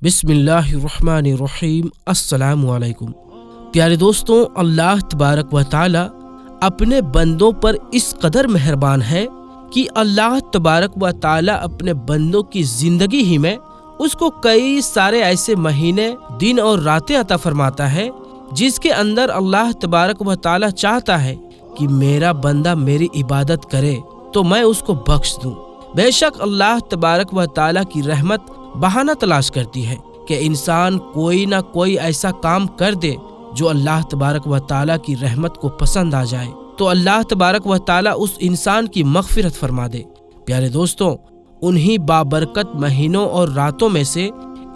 बिस्मिल्लाहिर्रहमानिर्रहीम। अस्सलामु अलैकुम। प्यारे दोस्तों, अल्लाह तबारक व ताला अपने बंदों पर इस कदर मेहरबान है कि अल्लाह तबारक व ताला अपने बंदों की जिंदगी ही में उसको कई सारे ऐसे महीने, दिन और रातें अता फरमाता है जिसके अंदर अल्लाह तबारक व ताला चाहता है कि मेरा बंदा मेरी इबादत करे तो मैं उसको बख्श दूं। बेशक अल्लाह तबारक व ताला की रहमत बहाना तलाश करती है कि इंसान कोई ना कोई ऐसा काम कर दे जो अल्लाह तबारक व ताला की रहमत को पसंद आ जाए, तो अल्लाह तबारक व ताला उस इंसान की मग़फ़िरत फरमा दे। प्यारे दोस्तों, उन्हीं बाबरकत महीनों और रातों में से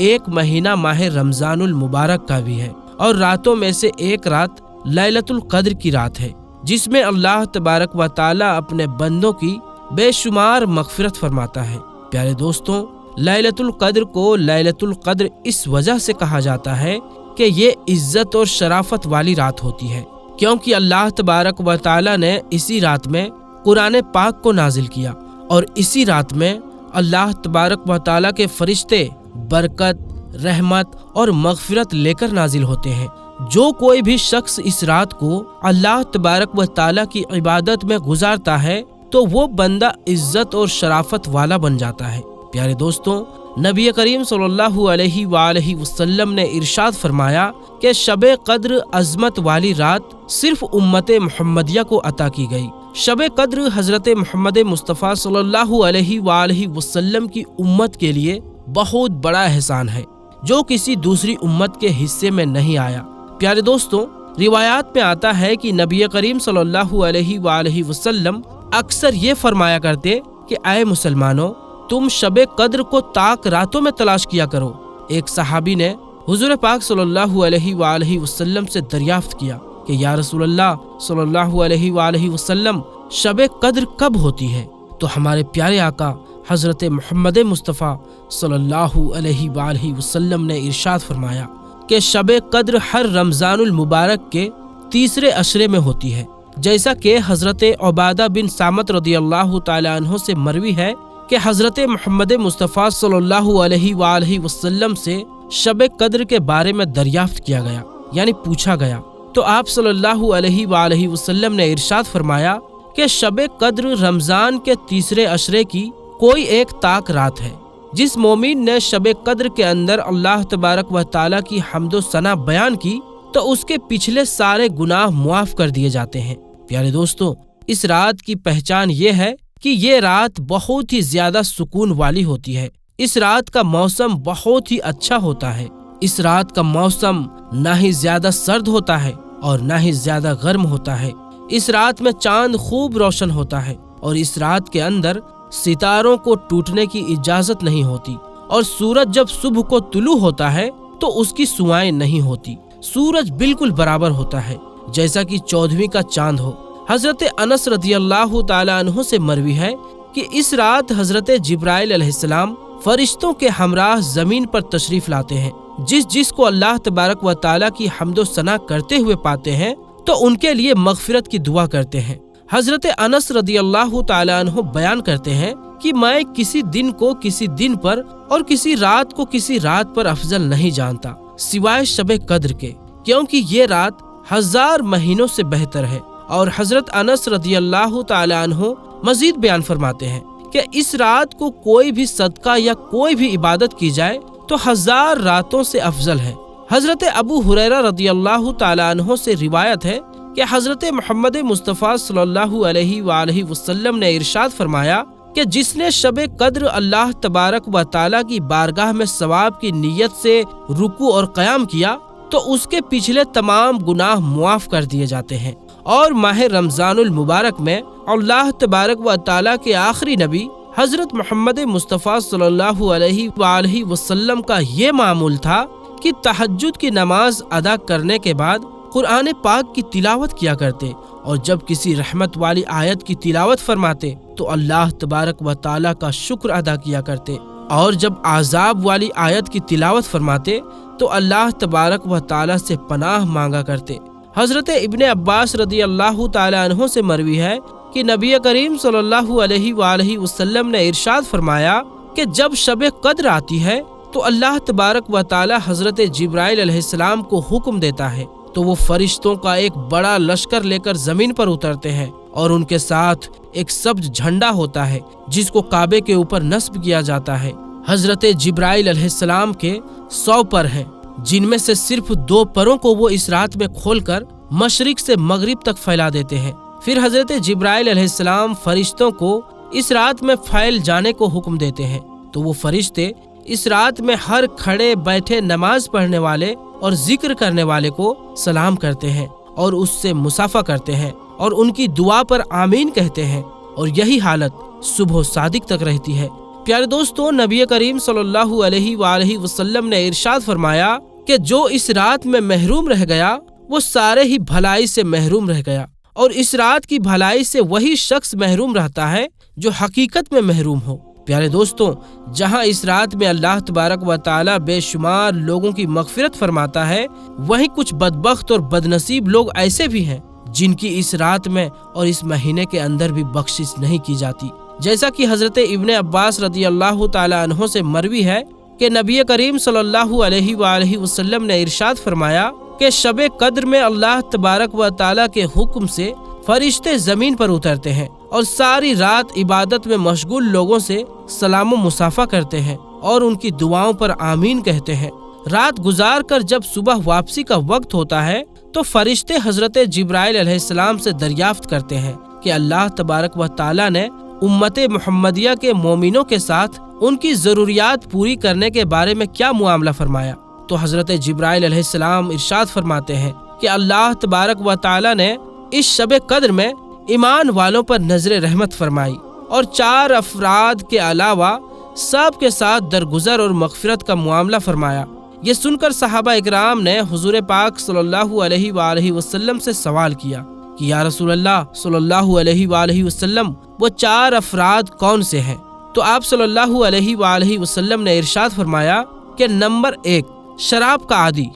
एक महीना माह रमज़ानुल मुबारक का भी है, और रातों में से एक रात लैलतुल क़द्र की रात है, जिसमें अल्लाह तबारक व ताला अपने बंदों की बेशुमार मग़फ़िरत फरमाता है। प्यारे दोस्तों, लैलतुल क़द्र को लैलतुल क़द्र इस वजह से कहा जाता है कि ये इज्जत और शराफत वाली रात होती है, क्योंकि अल्लाह तबारक व ताला ने इसी रात में कुरान पाक को नाजिल किया, और इसी रात में अल्लाह तबारक व ताला के फरिश्ते बरकत, रहमत और मग़फ़िरत लेकर नाजिल होते हैं। जो कोई भी शख्स इस रात को अल्लाह तबारक व ताला की इबादत में गुजारता है तो वो बंदा इज्जत और शराफत वाला बन जाता है। प्यारे दोस्तों, नबी करीम सल्लल्लाहु अलैहि वसल्लम ने इरशाद फरमाया कि शबे क़द्र अज़मत वाली रात सिर्फ उम्मत मुहम्मदिया को अता की गई। शबे क़द्र हज़रत मोहम्मद मुस्तफ़ा सल्लल्लाहु अलैहि वसल्लम की उम्मत के लिए बहुत बड़ा एहसान है जो किसी दूसरी उम्मत के हिस्से में नहीं आया। प्यारे दोस्तों, रिवायात में आता है कि नबी करीम सल्लल्लाहु अलैहि वसल्लम अक्सर ये फरमाया करते कि आए मुसलमानों, तुम शबे क़द्र को ताक रातों में तलाश किया करो। एक सहाबी ने हुज़ूर पाक सल्लल्लाहु अलैहि वसल्लम से दरियाफ्त किया कि या रसूलल्लाह सल्लल्लाहु अलैहि वसल्लम, शबे क़द्र कब होती है? तो हमारे प्यारे आका हज़रत मोहम्मद मुस्तफ़ा सल्लल्लाहु अलैहि वसल्लम ने इरशाद फरमाया कि शबे क़द्र हर रमज़ानुल मुबारक के तीसरे अशरे में होती है। जैसा कि हज़रत उबादा बिन सामत रदियल्लाहु ताला अन्हु से मरवी है कि हज़रत मोहम्मद मुस्तफ़ा सल्लल्लाहु अलैहि वसल्लम से शबे क़द्र के बारे में दरियाफ्त किया गया, यानी पूछा गया, तो आप सल्लल्लाहु अलैहि वसल्लम ने इरशाद फरमाया कि शबे क़द्र रमज़ान के तीसरे अशरे की कोई एक ताक रात है। जिस मोमिन ने शबे क़द्र के अंदर अल्लाह तबारक व ताला की हम्दो सना बयान की तो उसके पिछले सारे गुनाह मुआफ़ कर दिए जाते हैं। प्यारे दोस्तों, इस रात की पहचान ये है कि ये रात बहुत ही ज्यादा सुकून वाली होती है। इस रात का मौसम बहुत ही अच्छा होता है। इस रात का मौसम ना ही ज्यादा सर्द होता है और ना ही ज्यादा गर्म होता है। इस रात में चांद खूब रोशन होता है, और इस रात के अंदर सितारों को टूटने की इजाजत नहीं होती, और सूरज जब सुबह को तुलू होता है तो उसकी सुआएं नहीं होती। सूरज बिल्कुल बराबर होता है जैसा कि 14वीं का चांद हो। हजरत अनस रदियल्लाहु ताला अन्हु से मरवी है कि इस रात हजरत जिब्राइल अलैहिस्सलाम फरिश्तों के हमराह जमीन पर तशरीफ लाते हैं। जिसको अल्लाह तबारक व ताला की हम्दो सना करते हुए पाते हैं तो उनके लिए मग़फ़िरत की दुआ करते हैं। हजरत अनस रदियल्लाहु ताला अन्हु बयान करते हैं कि मैं किसी दिन को किसी दिन पर और किसी रात को किसी रात पर अफजल नहीं जानता सिवाय शबे क़द्र के, क्योंकि ये रात 1000 महीनों से बेहतर है। और हजरत अनस रदियल्लाहु ताला अन्हु मजीद बयान फरमाते हैं कि इस रात को कोई भी सदका या कोई भी इबादत की जाए तो 1000 रातों से अफजल है। हजरत अबू हुरैरा रदियल्लाहु ताला अन्हु से रिवायत है कि हजरत मोहम्मद मुस्तफ़ा सल्लल्लाहु अलैहि वसल्लम ने इरशाद फरमाया कि जिसने शबे क़द्र अल्लाह तबारक व ताला की बारगाह में सवाब की नीयत से रुकू और क़याम किया तो उसके पिछले तमाम गुनाह मुआफ़ कर दिए जाते हैं। और माह रमज़ानुल मुबारक में अल्लाह तबारक व ताला के आखिरी नबी हज़रत मोहम्मद मुस्तफ़ा सल्लल्लाहु अलैहि वसल्लम का ये मामूल था कि तहज्जुद की नमाज अदा करने के बाद कुरान पाक की तिलावत किया करते, और जब किसी रहमत वाली आयत की तिलावत फरमाते तो अल्लाह तबारक व ताला का शुक्र अदा किया करते, और जब आज़ाब वाली आयत की तिलावत फरमाते तो अल्लाह तबारक व ताला से पनाह मांगा करते। हजरत इब्ने अब्बास रदियल्लाहु ताला अन्हु से मरवी है कि नबी करीम सल्लल्लाहु अलैहि वसल्लम ने इरशाद फरमाया कि जब शबे क़द्र आती है تو اللہ تبارک و تعالی حضرت جبرائیل علیہ السلام کو حکم دیتا ہے تو وہ فرشتوں کا ایک بڑا لشکر لے کر زمین پر اترتے ہیں اور ان کے ساتھ ایک سبز جھنڈا ہوتا ہے جس کو کعبے کے اوپر نصب کیا جاتا ہے۔ حضرت جبرائیل علیہ السلام کے 100 پر ہیں، جن میں سے صرف 2 پروں کو وہ اس رات میں کھول کر مشرق سے مغرب تک پھیلا دیتے ہیں۔ پھر حضرت جبرائیل علیہ السلام فرشتوں کو اس رات میں پھیل جانے کو حکم دیتے ہیں تو وہ فرشتے اس رات میں ہر کھڑے بیٹھے نماز پڑھنے والے اور ذکر کرنے والے کو سلام کرتے ہیں اور اس سے مصافحہ کرتے ہیں اور ان کی دعا پر آمین کہتے ہیں، اور یہی حالت صبح صادق تک رہتی ہے۔ پیارے دوستو، نبی کریم صلی اللہ علیہ وآلہ وسلم نے ارشاد فرمایا کہ جو اس رات میں محروم رہ گیا وہ سارے ہی بھلائی سے محروم رہ گیا، اور اس رات کی بھلائی سے وہی شخص محروم رہتا ہے جو حقیقت میں محروم ہو۔ پیارے دوستوں، جہاں اس رات میں اللہ تبارک و تعالی بے شمار لوگوں کی مغفرت فرماتا ہے، وہیں کچھ بدبخت اور بدنصیب لوگ ایسے بھی ہیں جن کی اس رات میں اور اس مہینے کے اندر بھی بخشش نہیں کی جاتی، جیسا کہ حضرت ابن عباس رضی اللہ تعالی عنہ سے مروی ہے کہ نبی کریم صلی اللہ علیہ وآلہ وسلم نے ارشاد فرمایا کہ شب قدر میں اللہ تبارک و تعالی کے حکم سے فرشتے زمین پر اترتے ہیں اور ساری رات عبادت میں مشغول لوگوں سے سلام و مصافحہ کرتے ہیں اور ان کی دعاؤں پر آمین کہتے ہیں۔ رات گزار کر جب صبح واپسی کا وقت ہوتا ہے تو فرشتے حضرت جبرائیل علیہ السلام سے دریافت کرتے ہیں کہ اللہ تبارک و تعالی نے امت محمدیہ کے مومنوں کے ساتھ ان کی ضروریات پوری کرنے کے بارے میں کیا معاملہ فرمایا۔ تو حضرت جبرائیل علیہ السلام ارشاد فرماتے ہیں کہ اللہ تبارک و تعالی نے اس شب قدر میں ایمان والوں پر نظر رحمت فرمائی اور 4 افراد کے علاوہ سب کے ساتھ درگزر اور مغفرت کا معاملہ فرمایا۔ یہ سن کر صحابہ اکرام نے حضور پاک صلی اللہ علیہ وآلہ وسلم سے سوال کیا کہ یا رسول اللہ صلی اللہ علیہ وآلہ وسلم، وہ 4 افراد کون سے ہیں؟ تو آپ صلی اللہ علیہ وآلہ وسلم نے ارشاد فرمایا کہ نمبر 1 شراب کا عادی،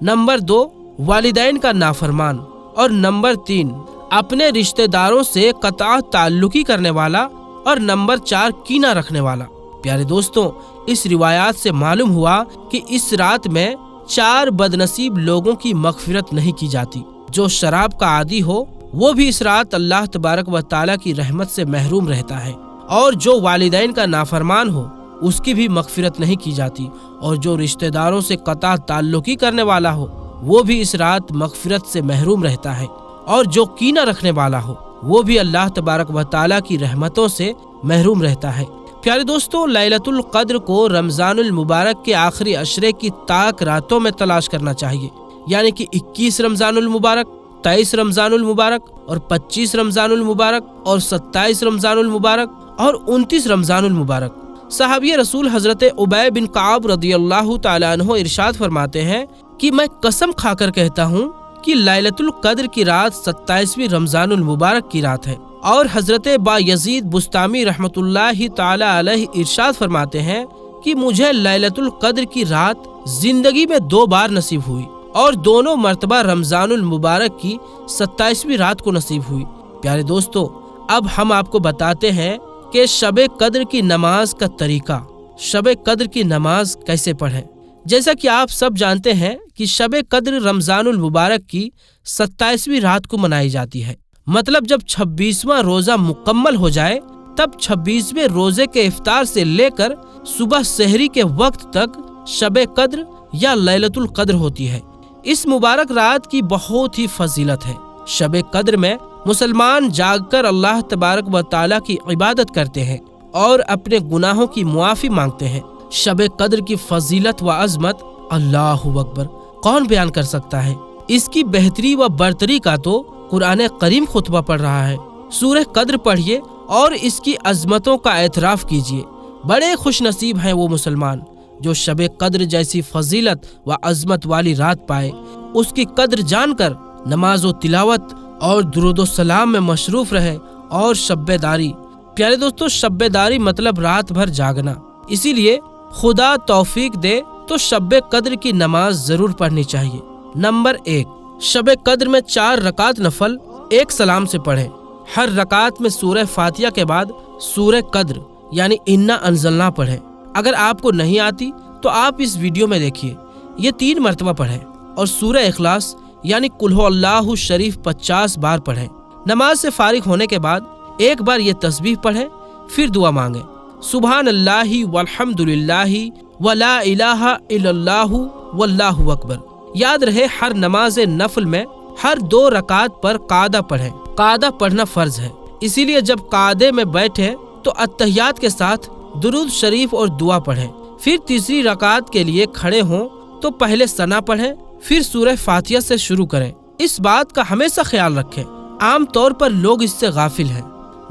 نمبر 2 والدین کا نافرمان، اور نمبر 3 اپنے رشتہ داروں سے قطع تعلقی کرنے والا، اور نمبر 4 کینہ رکھنے والا۔ پیارے دوستوں، اس روایات سے معلوم ہوا کہ اس رات میں 4 بدنصیب لوگوں کی مغفرت نہیں کی جاتی۔ جو شراب کا عادی ہو وہ بھی اس رات اللہ تبارک و تعالی کی رحمت سے محروم رہتا ہے، اور جو والدین کا نافرمان ہو اس کی بھی مغفرت نہیں کی جاتی، اور جو رشتہ داروں سے قطع تعلقی کرنے والا ہو وہ بھی اس رات مغفرت سے محروم رہتا ہے، اور جو کینہ رکھنے والا ہو وہ بھی اللہ تبارک و تعالی کی رحمتوں سے محروم رہتا ہے۔ پیارے دوستوں، لیلۃ القدر کو رمضان المبارک کے آخری عشرے کی تاک راتوں میں تلاش کرنا چاہیے، یعنی کہ 21 رمضان المبارک، 23 رمضان المبارک اور 25 رمضان المبارک اور 27 رمضان المبارک اور 29 رمضان المبارک۔ صحابی رسول حضرت ابی بن کعب رضی اللہ تعالی عنہ ارشاد فرماتے ہیں کہ میں قسم کھا کر کہتا ہوں کہ لیلۃ القدر کی رات 27ویں رمضان المبارک کی رات ہے، اور حضرت با یزید بستامی رحمۃ اللہ تعالی علیہ ارشاد فرماتے ہیں کہ مجھے لیلۃ القدر کی رات زندگی میں 2 بار نصیب ہوئی، اور دونوں مرتبہ رمضان المبارک کی 27ویں رات کو نصیب ہوئی۔ پیارے دوستو، اب ہم آپ کو بتاتے ہیں کہ شب قدر کی نماز کا طریقہ، شب قدر کی نماز کیسے پڑھیں۔ جیسا کہ آپ سب جانتے ہیں کہ شب قدر رمضان المبارک کی 27ویں رات کو منائی جاتی ہے، مطلب جب 26واں روزہ مکمل ہو جائے تب 26ویں روزے کے افطار سے لے کر صبح سحری کے وقت تک شب قدر یا لیلۃ القدر ہوتی ہے۔ اس مبارک رات کی بہت ہی فضیلت ہے۔ شب قدر میں مسلمان جاگ کر اللہ تبارک و تعالیٰ کی عبادت کرتے ہیں اور اپنے گناہوں کی معافی مانگتے ہیں۔ شب قدر کی فضیلت و عظمت اللہ اکبر کون بیان کر سکتا ہے؟ اس کی بہتری و برتری کا تو قرآن کریم خطبہ پڑھ رہا ہے۔ سورہ قدر پڑھیے اور اس کی عظمتوں کا اعتراف کیجیے۔ بڑے خوش نصیب ہیں وہ مسلمان جو شب قدر جیسی فضیلت و عظمت والی رات پائے۔ اس کی قدر جان کر نماز و تلاوت اور درود و سلام میں مصروف رہے اور شب داری۔ پیارے دوستو، شب داری مطلب رات بھر جاگنا، اسی لیے خدا توفیق دے تو شب قدر کی نماز ضرور پڑھنی چاہیے۔ نمبر 1، شب قدر میں 4 رکعت نفل ایک سلام سے پڑھیں۔ ہر رکعت میں سورہ فاتحہ کے بعد سورہ قدر یعنی انا انزلنا پڑھیں۔ اگر آپ کو نہیں آتی तो आप इस वीडियो में देखिए ये 3 मरतबा पढ़ें और सूरह इखलास यानी कुल हु अल्लाहु शरीफ 50 बार पढ़ें। नमाज से फारिग होने के बाद एक बार ये तस्बीह पढ़ें, फिर दुआ मांगे, सुभान अल्लाहि वल्हम्दुलिल्लाहि वला इलाहा इल्लल्लाहु वल्लाहु अकबर। याद रहे हर नमाज नफल में हर 2 रकात पर कादा पढ़ें। कादा पढ़ना फर्ज है, इसीलिए जब कादे में बैठे तो अत्तहियात के साथ दुरूद शरीफ और दुआ पढ़ें। फिर तीसरी रकात के लिए खड़े हों तो पहले सना पढ़ें, फिर सूरह फातिहा से शुरू करें। इस बात का हमेशा ख्याल रखें, आम तौर पर लोग इससे गाफिल हैं।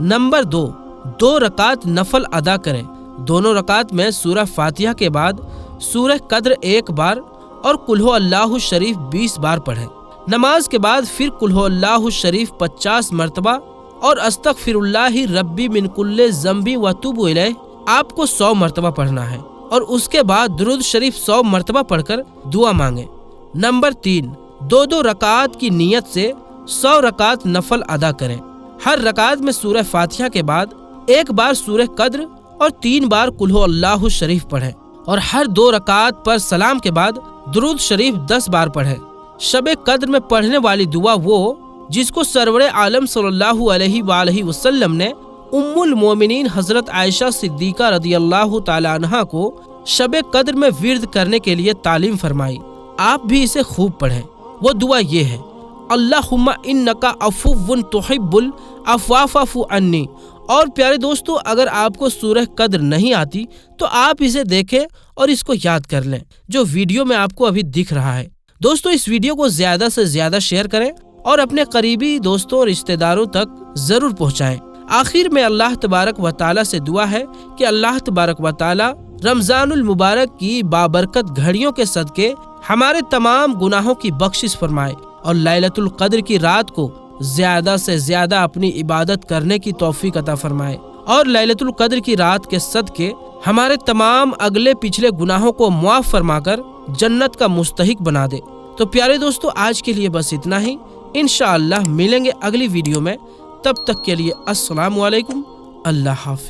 नंबर 2 रकात नफल अदा करें। दोनों रकात में सूरह फातिहा के बाद सूरह कद्र 1 बार और कुल हु अल्लाहु शरीफ 20 बार पढ़ें। नमाज के बाद फिर कुल हु अल्लाहु शरीफ 50 मरतबा और अस्तगफिरुल्लाहि रब्बी मिन कुल्ले ज़ंबी व अतूबु इलैह आपको 100 मरतबा पढ़ना है और उसके बाद दुरूद शरीफ 100 मरतबा पढ़कर दुआ मांगे। नंबर 3 2 रकात की नियत से 100 रकात नफल अदा करें। हर रकात में सूरह फातिहा के बाद 1 बार सूरह कद्र और 3 बार कुल हु अल्लाहु शरीफ पढ़ें और हर 2 रकात पर सलाम के बाद दुरूद शरीफ 10 बार पढ़ें। शबे कद्र में पढ़ने वाली दुआ वो जिसको सरवरे आलम सल्लल्लाहु अलैहि वसल्लम ने उम्मुल मोमिनीन हजरत आयशा सिद्दीका रदियल्लाहु ताला अन्हा को शबे कद्र में विर्द करने के लिए तालीम फरमाई। आप भी इसे खूब पढ़ें। वो दुआ ये है, अल्लाहुम्मा इन्नका अफुव्वुन तुहिब्बुल अफ़्वा फ़अफ़ु अन्नी। और प्यारे दोस्तों, अगर आपको सूरह कद्र नहीं आती तो आप इसे देखें और इसको याद कर लें, जो वीडियो में आपको अभी दिख रहा है। दोस्तों, इस वीडियो को ज्यादा से ज्यादा शेयर करें और अपने करीबी दोस्तों और रिश्तेदारों तक जरूर पहुंचाएं। आखिर में अल्लाह तबारक व ताला से दुआ है कि अल्लाह तबारक व ताला रमजानुल मुबारक की बाबरकत घड़ियों के सदके हमारे तमाम गुनाहों की बख्शिश फरमाए और लैलतुल कद्र की रात को ज्यादा से ज्यादा अपनी इबादत करने की तौफीक अता फरमाए और लैलतुल कद्र की रात के सदके हमारे तमाम अगले पिछले गुनाहों को मुआफ फरमाकर जन्नत का मुस्तहिक बना दे। तो प्यारे दोस्तों, आज के लिए बस इतना ही। इंशाअल्लाह मिलेंगे अगली वीडियो में, तब तक के लिए अस्सलामु अलैकुम, अल्लाह हाफिज।